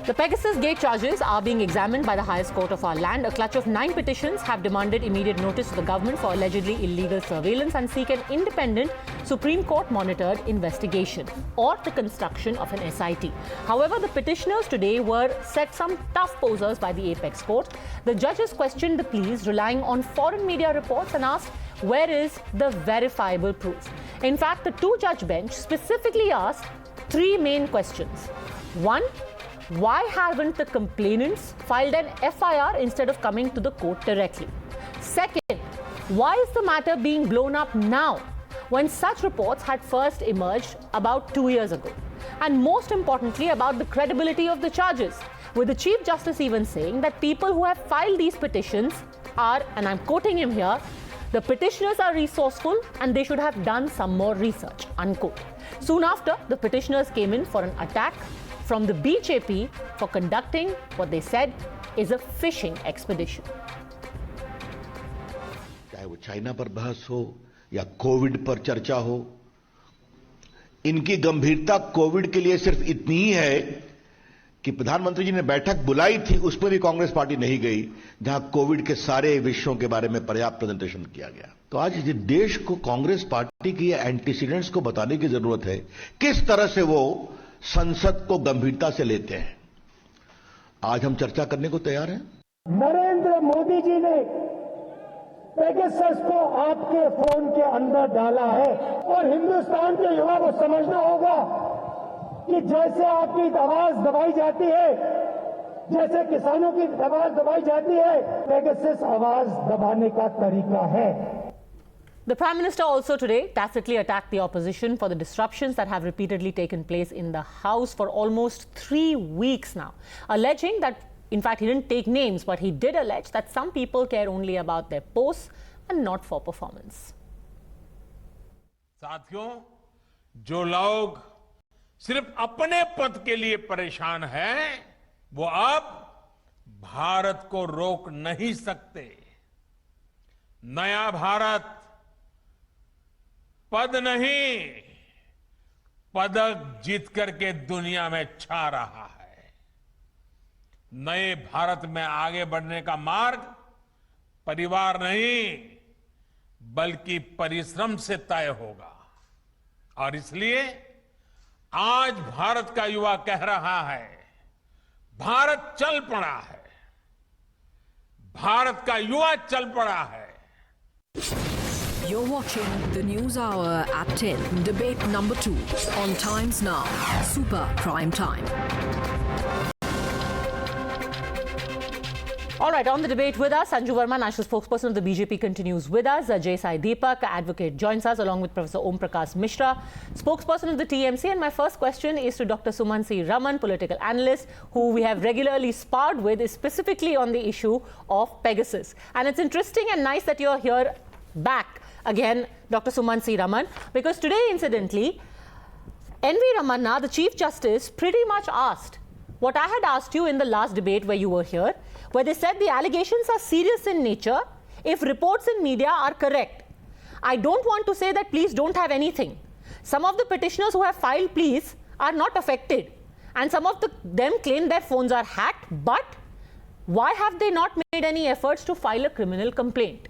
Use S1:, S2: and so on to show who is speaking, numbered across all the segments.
S1: The Pegasus Gate charges are being examined by the highest court of our land. A clutch of 9 petitions have demanded immediate notice to the government for allegedly illegal surveillance and seek an independent Supreme Court monitored investigation or the construction of an SIT. However, the petitioners today were set some tough posers by the apex court. The judges questioned the pleas, relying on foreign media reports, and asked, where is the verifiable proof? In fact, the two-judge bench specifically asked 3 main questions. 1, why haven't the complainants filed an FIR instead of coming to the court directly? Second, why is the matter being blown up now when such reports had first emerged about 2 years ago? And most importantly, about the credibility of the charges, with the Chief Justice even saying that people who have filed these petitions are, and I'm quoting him here, the petitioners are resourceful and they should have done some more research, unquote. Soon after, the petitioners came in for an attack from the BJP for conducting what they said is a fishing expedition.
S2: चाहे वो China पर बहस हो या Covid पर चर्चा हो, इनकी गंभीरता कोविड के लिए सिर्फ इतनी ही है कि प्रधानमंत्री जी ने बैठक बुलाई थी, उसमें भी कांग्रेस पार्टी नहीं गई, जहां कोविड के सारे विषयों के बारे में पर्याप्त प्रेजेंटेशन किया गया। तो आज देश को कांग्रेस पार्टी की एंटीसीडेंट्स को बताने की जरूरत है, किस तरह से वो संसद को गंभीरता से लेते हैं। आज हम चर्चा करने को तैयार हैं।
S3: नरेंद्र मोदी जी ने पेगासस को आपके फोन के अंदर डाला है और हिंदुस्तान के युवा को समझना होगा कि जैसे आपकी आवाज दबाई जाती है, जैसे किसानों की आवाज दबाई जाती है, पेगासस आवाज दबाने का तरीका है।
S1: The Prime Minister also today tacitly attacked the opposition for the disruptions that have repeatedly taken place in the House for almost 3 weeks now, alleging that, in fact, he didn't take names, but he did allege that some people care only about their posts and not for performance.
S4: साथियों, जो लोग सिर्फ अपने पद के लिए परेशान हैं, वो अब भारत को रोक नहीं सकते। नया भारत पद नहीं, पदक जीत करके दुनिया में छा रहा है। नए भारत में आगे बढ़ने का मार्ग परिवार नहीं, बल्कि परिश्रम से तय होगा। और इसलिए आज भारत का युवा कह रहा है, भारत चल पड़ा है, भारत का युवा चल पड़ा है।
S5: You're watching the News Hour at 10, debate number 2 on Times Now, Super Prime Time.
S1: All right, on the debate with us, Sanju Verma, national spokesperson of the BJP, continues with us. Jay Sai Deepak, advocate, joins us along with Professor Om Prakash Mishra, spokesperson of the TMC. And my first question is to Dr. Suman C. Raman, political analyst, who we have regularly sparred with, is specifically on the issue of Pegasus. And it's interesting and nice that you're here back again, Dr. Suman C. Raman, because today, incidentally, N.V. Ramanna, the Chief Justice, pretty much asked what I had asked you in the last debate where you were here, where they said the allegations are serious in nature if reports in media are correct. I don't want to say that pleas don't have anything. Some of the petitioners who have filed pleas are not affected, and some of them claim their phones are hacked, but why have they not made any efforts to file a criminal complaint?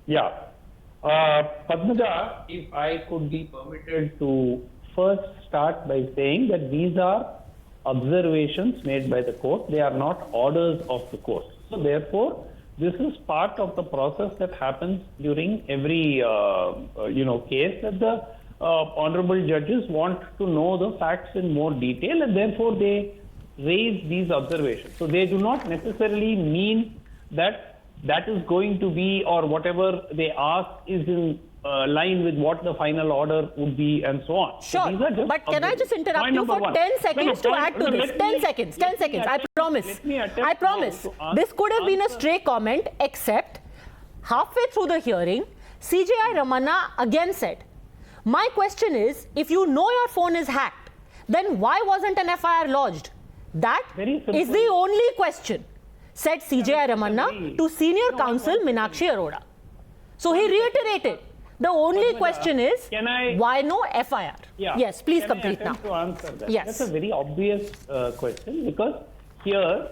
S6: Yeah. Padmaja, if I could be permitted to first start by saying that these are observations made by the court. They are not orders of the court. So therefore, this is part of the process that happens during every, case, that the honorable judges want to know the facts in more detail, and therefore they raise these observations. So they do not necessarily mean that that is going to be, or whatever they ask is in line with what the final order would be, and so on.
S1: Sure,
S6: so
S1: but can I just interrupt you for 10 seconds to add to this? 10 seconds, I promise. I promise. This could have been a stray comment, except halfway through the hearing, CJI Ramanna again said, my question is, if you know your phone is hacked, then why wasn't an FIR lodged? That is the only question, said CJI Ramanna to senior counsel Meenakshi Arora. So he reiterated The only question is,
S6: can I-
S1: why no FIR?
S6: Yeah.
S1: Yes, please
S6: Can I
S1: complete now.
S6: attempt to answer that?
S1: Yes.
S6: That's a very obvious question, because here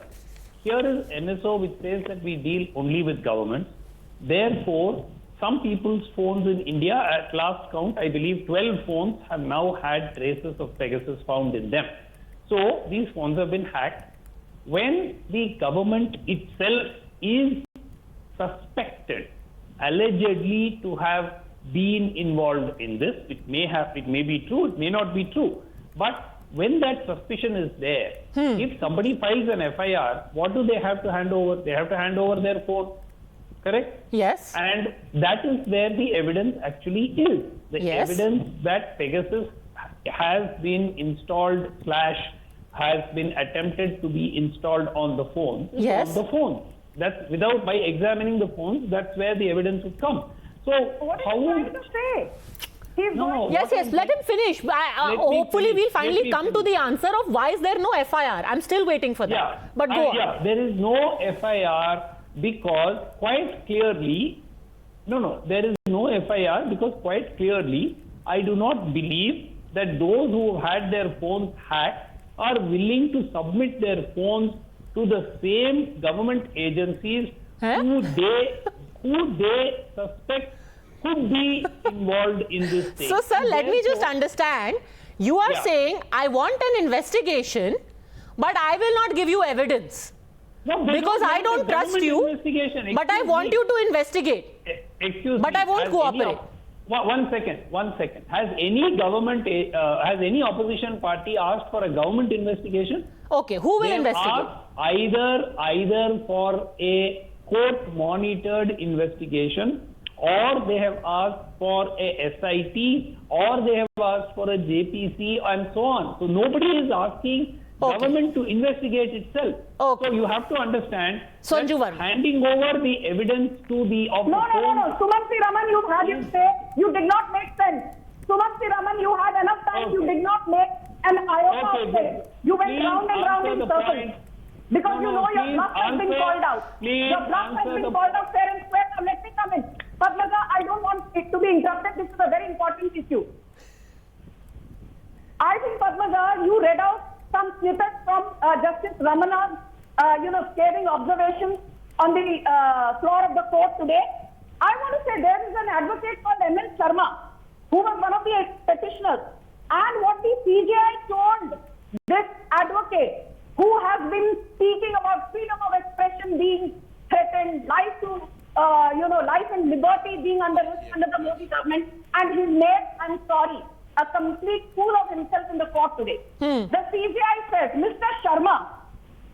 S6: is NSO, which says that we deal only with governments. Therefore, some people's phones in India, at last count, I believe 12 phones have now had traces of Pegasus found in them. So these phones have been hacked. When the government itself is suspected, allegedly to have been involved in this, it may be true, it may not be true. But when that suspicion is there, if somebody files an FIR, what do they have to hand over? They have to hand over their phone, correct?
S1: Yes.
S6: And that is where the evidence actually is. The
S1: Yes.
S6: evidence that Pegasus has been installed / has been attempted to be installed on the phone is
S1: Yes.
S6: on the phone. That's by examining the phones, that's where the evidence would come. So
S7: What is
S6: how
S7: he trying
S6: would...
S7: to say? He's
S6: No,
S7: going.
S1: Yes, yes, let him finish.
S6: me
S1: Hopefully
S6: finish.
S1: we'll finally
S6: Let me
S1: come to the answer of why is there no FIR. I'm still waiting for that.
S6: Yeah,
S1: But go on.
S6: Yeah, there is no FIR because quite clearly, there is no FIR because quite clearly, I do not believe that those who had their phones hacked are willing to submit their phones to the same government agencies
S1: Huh?
S6: who they suspect could be involved in this thing.
S1: So, sir, let me just
S6: Therefore-
S1: understand. You are
S6: Yeah.
S1: saying, I want an investigation, but I will not give you evidence.
S6: No, they
S1: Because
S6: don't
S1: I
S6: want
S1: don't
S6: a
S1: trust
S6: government
S1: you,
S6: investigation.
S1: but I
S6: Excuse
S1: want
S6: me.
S1: you to investigate.
S6: Excuse
S1: But
S6: me.
S1: I won't
S6: Has
S1: cooperate.
S6: One second. Has any government, has any opposition party asked for a government investigation?
S1: Okay, who will
S6: They have
S1: investigate?
S6: asked either for a court-monitored investigation, or they have asked for a SIT, or they have asked for a JPC, and so on. So nobody is asking
S1: Okay.
S6: government to investigate itself.
S1: Okay.
S6: So you have to understand
S1: Sanju
S6: that
S1: Verma.
S6: handing over the evidence to the
S7: No. Sumanti Raman, you had it say. You did not make sense. Sumanti Raman, you had enough time. You
S6: Okay.
S7: did not make an iota
S6: Okay,
S7: of
S6: good.
S7: sense. You went
S6: Please
S7: round and round
S6: answer
S7: in
S6: the
S7: circles.
S6: point.
S7: Because
S6: No,
S7: you
S6: no,
S7: know your
S6: please
S7: bluff has been
S6: answer-
S7: called out.
S6: please
S7: Your bluff has
S6: answer
S7: been
S6: the-
S7: called out fair and square. Now let me come in. Padmaja, I don't want it to be interrupted. This is a very important issue. I think, Padmaja, you read out some snippets from Justice Ramana's, scathing observations on the floor of the court today. I want to say there is an advocate called M.L. Sharma, who was one of the petitioners. And what the CJI told this advocate, who has been speaking about freedom of expression being threatened, life and liberty being under risk under the Modi government, and he made, I'm sorry, a complete fool of himself in the court today. The CJI says, Mr. Sharma,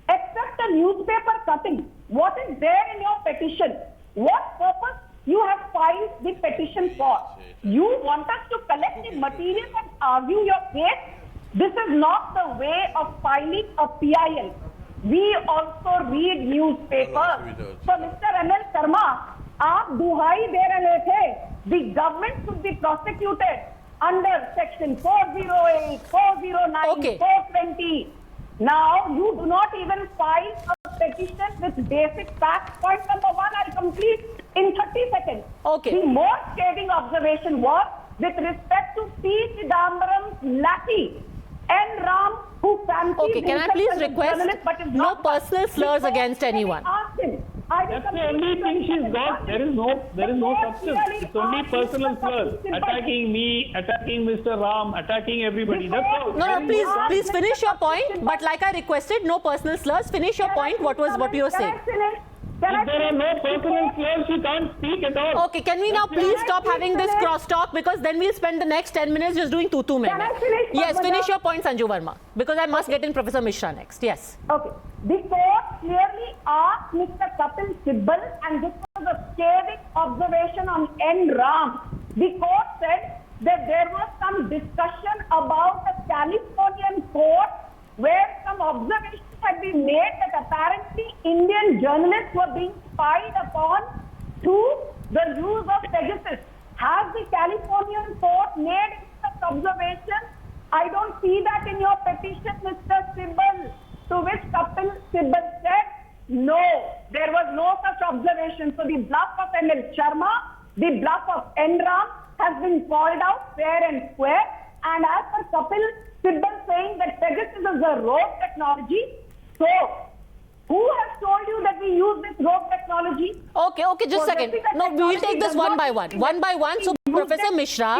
S7: except a newspaper cutting, what is there in your petition? What purpose you have filed the petition for? You want us to collect the material and argue your case? This is not the way of filing a PIL. We also read newspapers. So, Mr. M.L. Sharma, aap duhai de rahe the. The government should be prosecuted under section 408, 409,
S1: Okay.
S7: 420. Now, you do not even file a petition with basic facts. Point number one, I'll complete in 30 seconds.
S1: Okay.
S7: The more scathing observation was with respect to P. Chidambaram's lackey, N. Ram, who fancied
S1: Okay, can I
S7: himself
S1: please
S7: as a
S1: request
S7: journalist but is
S1: no
S7: not one.
S1: personal slurs
S7: Before
S1: against
S7: they
S1: anyone?
S7: asked him, I will
S6: That's the
S7: complete
S6: only
S7: in
S6: thing
S7: 20
S6: she's
S7: seconds.
S6: got. There is no substance. It's only personal slurs. Attacking me, attacking Mr. Ram, attacking everybody. That's all.
S1: No, please finish your point. But like I requested, no personal slurs. Finish your point. What you were saying?
S6: If there are no personal slurs, you can't speak at all.
S1: Okay, can we now
S6: That's
S1: please
S6: it.
S1: stop having this crosstalk, because then we'll spend the next 10 minutes just doing tutu mein.
S7: Can I finish,
S1: Yes,
S7: Padmaja?
S1: finish your point, Sanju Verma, because I must get in Professor Mishra next. Yes.
S7: Okay. The court clearly asked Mr. Kapil Sibal, and this was a scathing observation on N. Ram. The court said that there was some discussion about a Californian court where some observations had been made that apparently Indian journalists were being spied upon through the use of Pegasus. Has the Californian court made such observation? I don't see that in your petition, Mr. Sibal. To which Kapil Sibal said, no, there was no such observation. So the bluff of M.L. Sharma, the bluff of N. Ram, has been called out fair and square. And as per Kapil Sibal saying that Pegasus is a rogue technology, so who has told you that we use this rogue technology?
S1: Okay, just a second. No, we will take this one by one. So, Professor Mishra,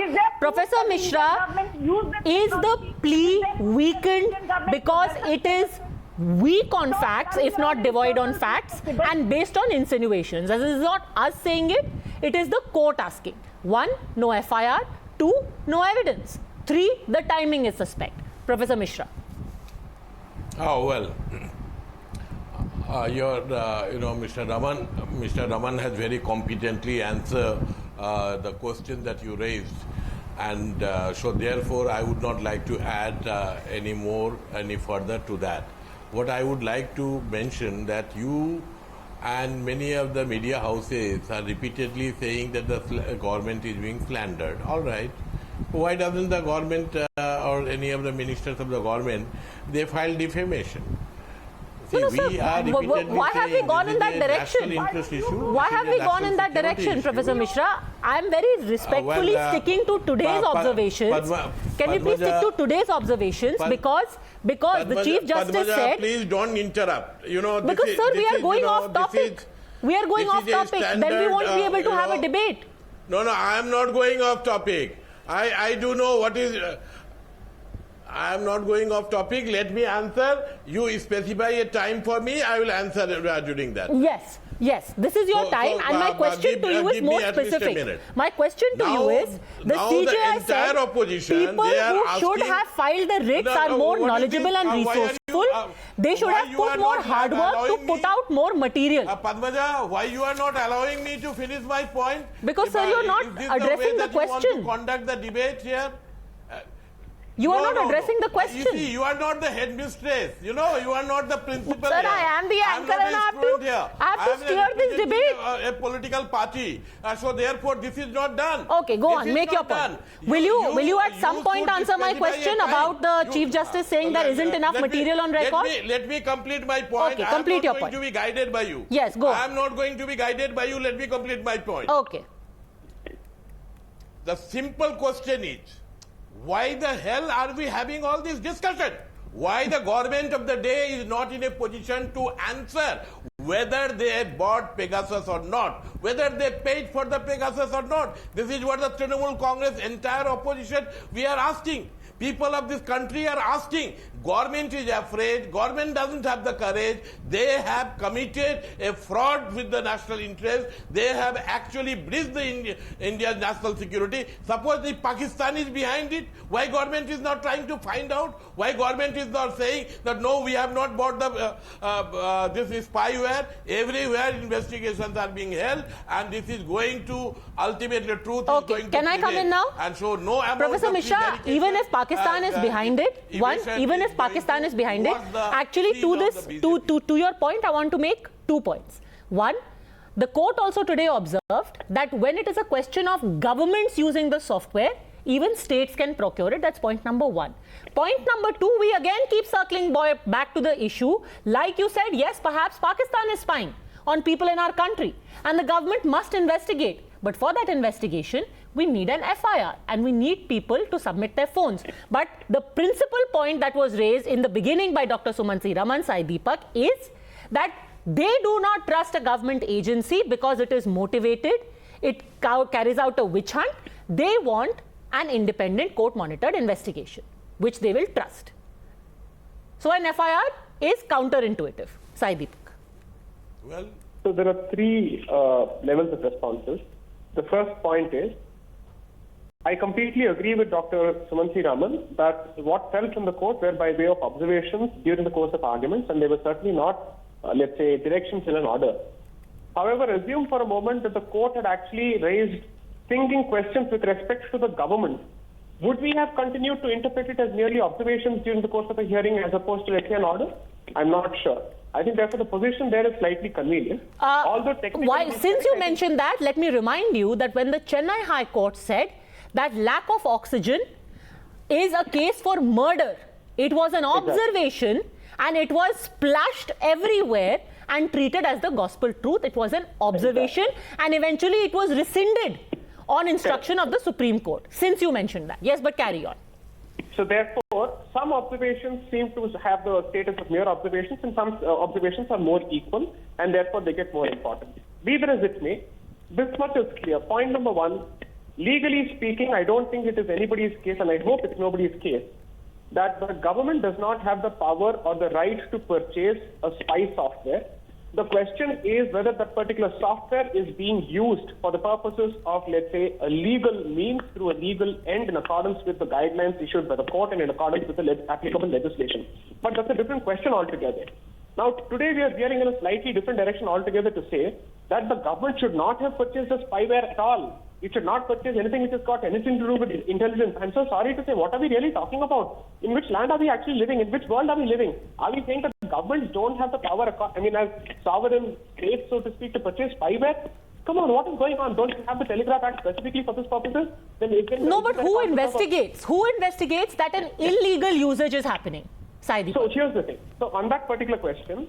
S1: is the plea weakened because it is weak on facts, if not devoid on facts, and based on insinuations? As it is not us saying it, it is the court asking. 1, no FIR. 2, no evidence. 3, the timing is suspect. Professor Mishra.
S8: Oh, well. Mr. Raman has very competently answered the question that you raised, and so therefore I would not like to add any further to that. What I would like to mention that you and many of the media houses are repeatedly saying that the government is being slandered. All right. Why doesn't the government or any of the ministers of the government, they file defamation? See,
S1: why have we gone in that direction? Why have we gone in that direction, Professor Mishra? I am very respectfully sticking to today's observations. Can you please stick to today's observations? Because the Chief Justice said...
S8: Please don't interrupt.
S1: Because, sir, we are going off topic. We are going off topic. Then we won't be able to have a debate.
S8: No, I am not going off topic. I do know what is... I am not going off topic. Let me answer. You specify a time for me. I will answer during that.
S1: Yes. This is your time, and my question to you is more specific. My question to you is, the CJI said people who should have filed the writs are more knowledgeable and resourceful. They should have put more hard work to put out more material.
S8: Padmaja, why you are not allowing me to finish my point?
S1: Because, sir, you are not addressing the question.
S8: You want to conduct the debate here?
S1: You are not addressing the question.
S8: You see, you are not the headmistress. You are not the principal.
S1: Sir, I am the anchor and I have to steer this debate.
S8: A political party. So therefore, this is not done.
S1: Okay, go on. Make your point. Will you at some point answer my question about the Chief Justice saying there isn't enough material on record?
S8: Let me complete my point.
S1: Okay, complete your point.
S8: I am not going to be guided by you.
S1: Yes, go on.
S8: I am not going to be guided by you. Let me complete my point.
S1: Okay.
S8: The simple question is, why the hell are we having all this discussion? Why the government of the day is not in a position to answer whether they bought Pegasus or not, whether they paid for the Pegasus or not? This is what the Trinamool Congress entire opposition we are asking. People of this country are asking. Government is afraid. Government doesn't have the courage. They have committed a fraud with the national interest. They have actually breached the India's national security. Suppose if Pakistan is behind it, why government is not trying to find out? Why government is not saying that no, we have not bought the this is spyware? Everywhere investigations are being held, and this is going to ultimately truth.
S1: Okay,
S8: is going
S1: can
S8: to
S1: I come in now?
S8: And so no amount
S1: Professor Mishra, even if Pakistan is behind it, even if Pakistan is behind it, actually to your point, I want to make 2 points. 1, the court also today observed that when it is a question of governments using the software, even states can procure it. That's point number 1. Point number 2, we again keep circling back to the issue. Like you said, yes, perhaps Pakistan is spying on people in our country, and the government must investigate. But for that investigation, we need an FIR and we need people to submit their phones. But the principal point that was raised in the beginning by Dr. Sumantsi Raman, Sai Deepak, is that they do not trust a government agency because it is motivated, it carries out a witch hunt. They want an independent court-monitored investigation, which they will trust. So an FIR is counterintuitive. Sai Deepak.
S9: Well, so there are 3 levels of responses. The first point is, I completely agree with Dr. Sumantsi Raman that what fell from the court were by way of observations during the course of arguments, and they were certainly not, let's say, directions in an order. However, assume for a moment that the court had actually raised thinking questions with respect to the government. Would we have continued to interpret it as merely observations during the course of a hearing as opposed to, let's say, an order? I'm not sure. I think therefore the position there is slightly convenient. Although technically,
S1: since you mentioned that, let me remind you that when the Chennai High Court said that lack of oxygen is a case for murder, it was an observation and it was splashed everywhere and treated as the gospel truth. It was an observation and eventually it was rescinded on instruction of the Supreme Court, since you mentioned that. Yes, but carry on.
S9: So therefore, some observations seem to have the status of mere observations, and some observations are more equal, and therefore they get more important. Be that as it may, this much is clear. Point number one, legally speaking, I don't think it is anybody's case, and I hope it's nobody's case, that the government does not have the power or the right to purchase a spy software. The question is whether that particular software is being used for the purposes of, let's say, a legal means through a legal end in accordance with the guidelines issued by the court and in accordance with the applicable legislation. But that's a different question altogether. Now, today we are veering in a slightly different direction altogether to say that the government should not have purchased a spyware at all. It should not purchase anything which has got anything to do with intelligence. I'm so sorry to say, what are we really talking about? In which land are we actually living? In which world are we living? Are we saying that governments don't have the power, as sovereign states, so to speak, to purchase spyware? Come on, what is going on? Don't you have the Telegraph Act specifically for this purposes?
S1: No, but who investigates? Who investigates that an illegal usage is happening? Saidi.
S9: So here's the thing. So on that particular question,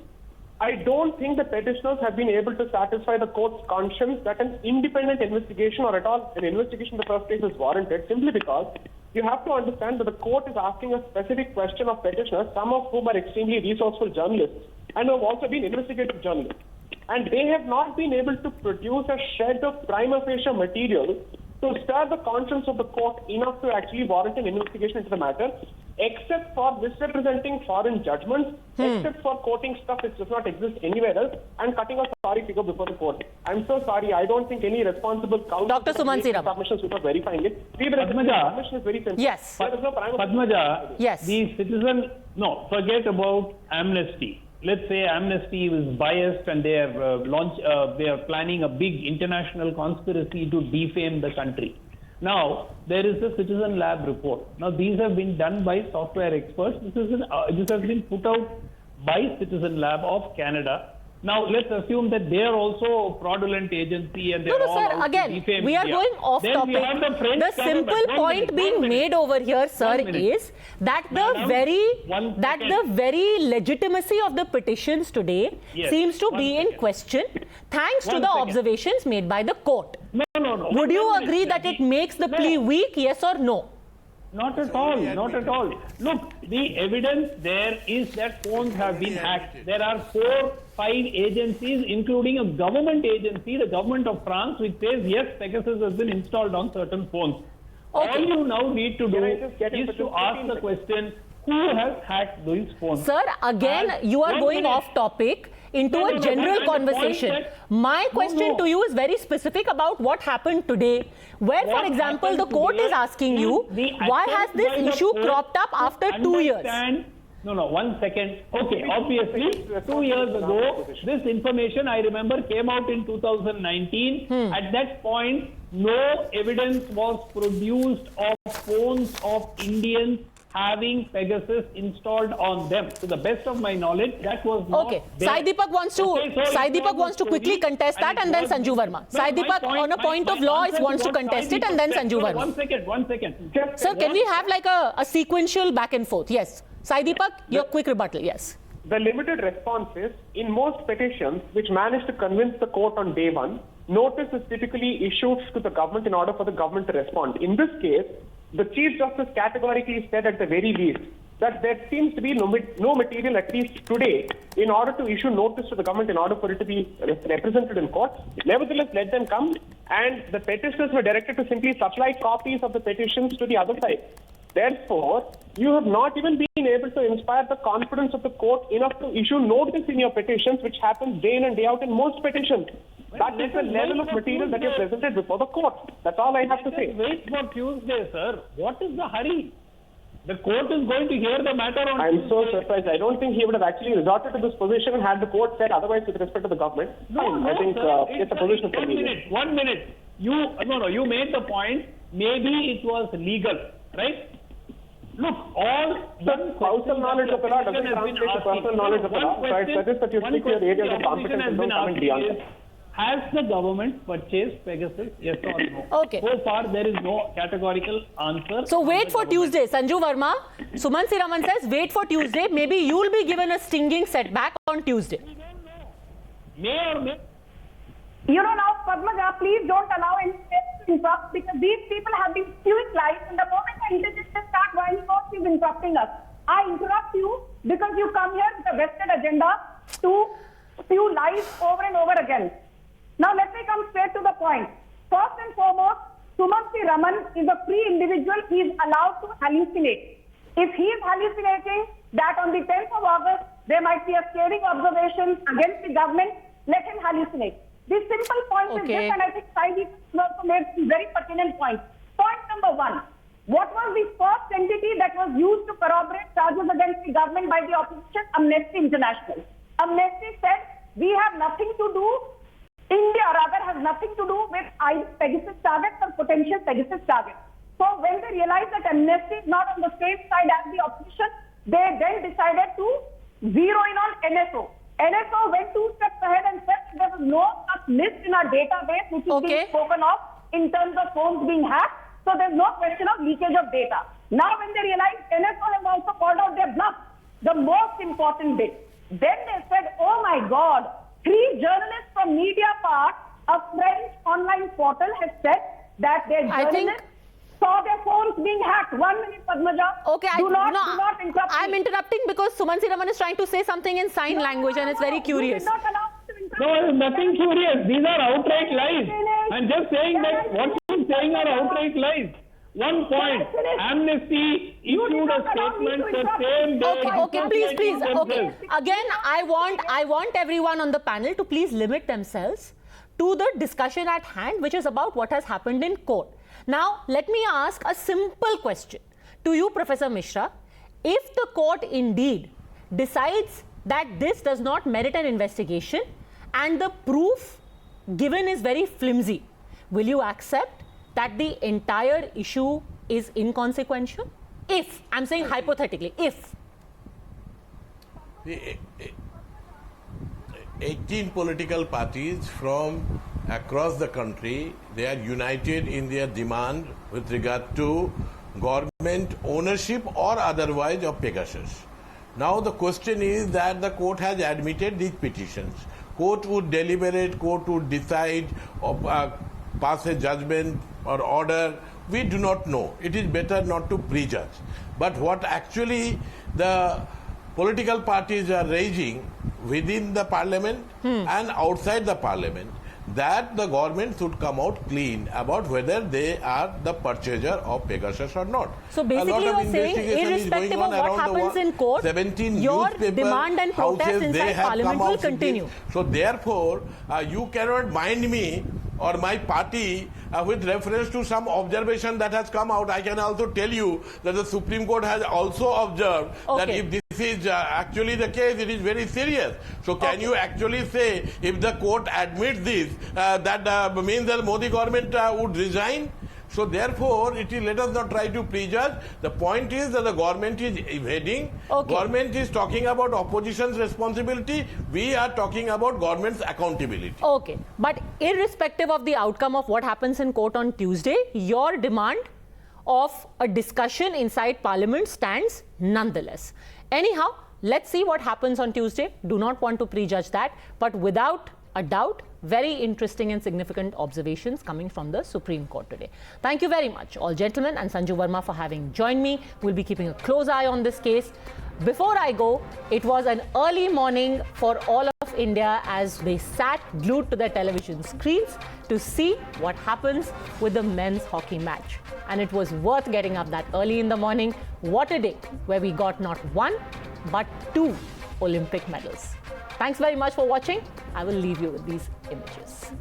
S9: I don't think the petitioners have been able to satisfy the court's conscience that an independent investigation or at all an investigation in the first place is warranted, simply because you have to understand that the court is asking a specific question of petitioners, some of whom are extremely resourceful journalists and who have also been investigative journalists. And they have not been able to produce a shred of prima facie material to stir the conscience of the court enough to actually warrant an investigation into the matter, except for misrepresenting foreign judgments, except for quoting stuff which does not exist anywhere else, and cutting a sorry figure before the court. I'm so sorry. I don't think any responsible counsel
S1: Dr. Sumansi Raman
S9: submissions without verifying it. The submission is very simple.
S1: Yes.
S9: There is no
S6: Padmaja,
S1: yes.
S6: The citizen, no, forget about amnesty. Let's say amnesty was biased and they are planning a big international conspiracy to defame the country. Now, there is a Citizen Lab report. Now, these have been done by software experts. This has been put out by Citizen Lab of Canada. Now, let's assume that they are also a fraudulent agency and they are all
S1: sir, again, we are going off topic. The simple point being made over here, sir, is that the very legitimacy of the petitions today seems to be in question, thanks to the observations made by the court.
S6: No.
S1: Would you agree that it makes the plea weak, yes or no?
S6: Not at all, not at all. Look, the evidence there is that phones have been hacked. There are 4-5 agencies, including a government agency, the government of France, which says, yes, Pegasus has been installed on certain phones. Okay. All you now need to do is to ask the question, who has hacked these phones?
S1: Sir, again, you are going off topic into a general conversation. My question to you is very specific about what happened today, where, for example, the court is asking you, why has this issue cropped up after 2 years?
S6: No, 1 second. Okay, obviously, 2 years ago, this information, I remember, came out in 2019. At that point, no evidence was produced of phones of Indians having Pegasus installed on them. To the best of my knowledge, that was not there.
S1: Sai Deepak wants to quickly contest that, and then Sanju Verma. Sai Deepak, on a point of law, wants to contest it, and then Sanju Verma.
S6: 1 second.
S1: Sir, can we have like a sequential back and forth? Yes. Sai Deepak, your quick rebuttal. Yes.
S9: The limited response is, in most petitions which manage to convince the court on day one, notice is typically issued to the government in order for the government to respond. In this case, the Chief Justice categorically said at the very least that there seems to be no material, at least today, in order to issue notice to the government in order for it to be represented in court. Nevertheless, let them come, and the petitioners were directed to simply supply copies of the petitions to the other side. Therefore, you have not even been able to inspire the confidence of the court enough to issue notice in your petitions, which happens day in and day out in most petitions. That is the level of material that you presented before the court. That's all I have to say.
S6: Wait for Tuesday, sir. What is the hurry? The court is going to hear the matter on
S9: I'm
S6: Tuesday.
S9: so surprised. I don't think he would have actually resorted to this position had the court said otherwise with respect to the government. I think it's a position of convenience.
S6: 1 minute. You made the point. Maybe it was legal, right? Look, all the
S9: spousal knowledge of the law doesn't translate to personal knowledge of the law. So I suggest that you stick to your areas of competence and don't comment beyond that.
S6: Has the government purchased Pegasus? Yes or no?
S1: Okay.
S6: So far, there is no categorical answer.
S1: So wait for Tuesday. Sanju Verma, Sumansi Raman says, wait for Tuesday. Maybe you will be given a stinging setback on Tuesday.
S6: May or may.
S7: Now, Padmaja, please don't allow any to interrupt because these people have been spewing lies, and the moment the interjections start whining off, she's interrupting us. I interrupt you because you come here with a vested agenda to spew lies over and over again. Now let me come straight to the point. First and foremost, Sumant Raman is a free individual. He is allowed to hallucinate. If he is hallucinating that on the 10th of August, there might be a scathing observation against the government, let him hallucinate. The simple point is this, and I think Saidi also made some very pertinent points. Point number one, what was the first entity that was used to corroborate charges against the government by the opposition? Amnesty International. Amnesty said, we have nothing to do, India rather has nothing to do with either Pegasus targets or potential Pegasus targets. So when they realized that Amnesty is not on the same side as the opposition, they then decided to zero in on NSO. NSO went 2 steps ahead and said there was no such list in our database which is being spoken of in terms of phones being hacked. So there's no question of leakage of data. Now when they realized NSO has also called out their bluff, the most important bit, then they said, oh my God, 3 journalists from Mediapart, a French online portal, has said that their journalists saw their phones being hacked. 1 minute, Padmaja.
S1: Okay,
S7: do not interrupt.
S1: I'm interrupting because Sumant Raman is trying to say something in sign language and it's very curious.
S6: No, nothing curious. These are outright lies. I'm just saying that what you're saying are outright lies. One point, Amnesty issued a statement the same day.
S1: Okay, please. Okay, again, I want everyone on the panel to please limit themselves to the discussion at hand, which is about what has happened in court. Now, let me ask a simple question to you, Professor Mishra. If the court indeed decides that this does not merit an investigation and the proof given is very flimsy, will you accept that the entire issue is inconsequential? If, I'm saying hypothetically, if.
S8: 18 political parties from across the country, they are united in their demand with regard to government ownership or otherwise of Pegasus. Now the question is that the court has admitted these petitions. Court would deliberate, court would decide, or pass a judgment or order. We do not know. It is better not to prejudge. But what actually the political parties are raising within the parliament and outside the parliament, that the government should come out clean about whether they are the purchaser of Pegasus or not.
S1: So basically you're saying, irrespective of what happens in court, your demand and protest inside parliament will continue.
S8: So therefore, you cannot bind me or my party with reference to some observation that has come out. I can also tell you that the Supreme Court has also observed that if this is actually the case, it is very serious. So can you actually say, if the court admits this, that means that Modi government would resign? So therefore, let us not try to prejudge. The point is that the government is evading. Government is talking about opposition's responsibility. We are talking about government's accountability.
S1: Okay. But irrespective of the outcome of what happens in court on Tuesday, your demand of a discussion inside parliament stands nonetheless. Anyhow, let's see what happens on Tuesday. Do not want to prejudge that. But without a doubt, very interesting and significant observations coming from the Supreme Court today. Thank you very much, all gentlemen, and Sanju Verma for having joined me. We'll be keeping a close eye on this case. Before I go, it was an early morning for all of India as they sat glued to their television screens to see what happens with the men's hockey match. And it was worth getting up that early in the morning. What a day where we got not 1, but 2 Olympic medals. Thanks very much for watching. I will leave you with these images.